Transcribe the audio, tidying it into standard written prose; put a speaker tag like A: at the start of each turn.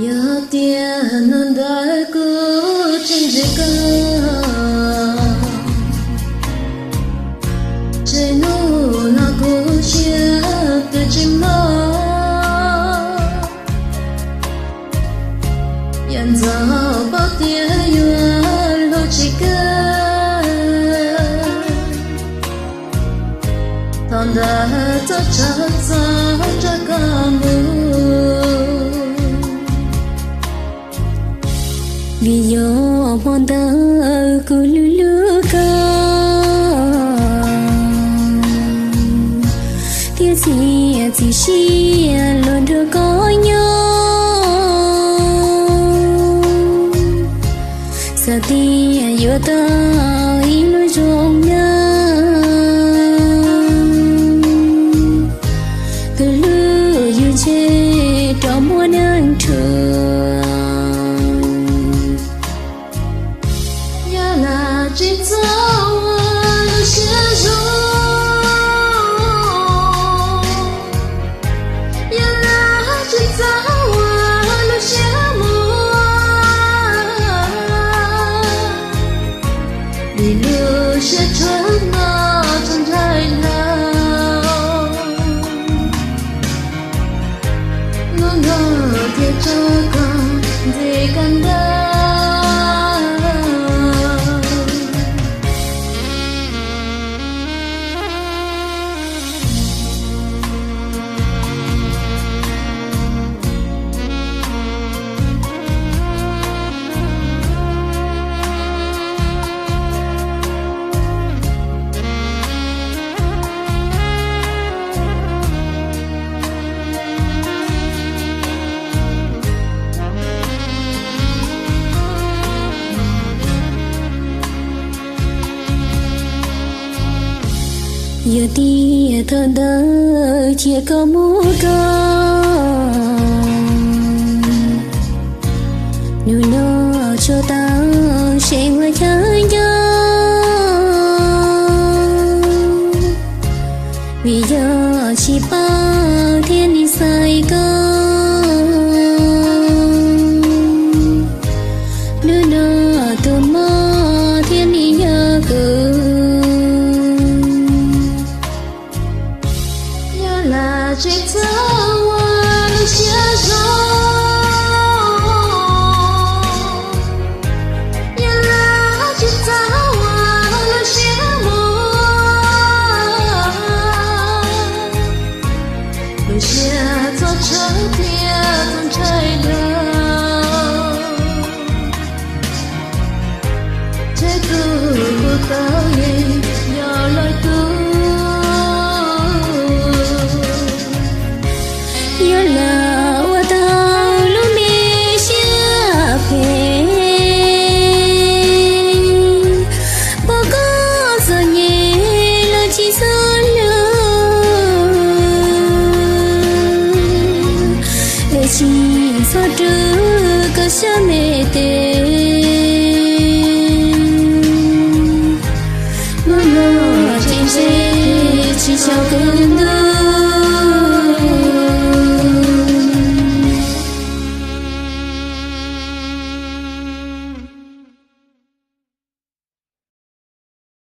A: Ya tienen dar kuchinjika Chenu na kuchia tujima Yan zao bao tia yuan lo chika Tanda ta cha cha kamu vì yo mòn ta ku lulu ka tia si si luôn được có nhau sa tia yo ta ilu jong na ku lu yu che trong muôn anh thương chỉ dấu ở xe gió, ya là chỉ dấu ở xe mưa, đi lưu xe trốn ngõ trong trái nào, ngỡ ngỡ thiệt cho con gì cần đâu. Giờ tia thơm đỡ chia có mua con nếu nó cho ta sẽ ngoài trái nhau vì giờ chỉ bao thiên đi sai con nếu nó từ mơ thiên đi nhớ cứ là chỉ dấu ở xe gió, ya là chỉ dấu ở xe mưa, đôi xe gió trái tia trong trái nào, trái từ của tao nhìn nhỏ lời tu. Yo la wa ta lu me xia phe ba có giờ nhẹ là chỉ sao le chỉ sao trừ cái xa mẹ tê nó trên xe chỉ chào cơn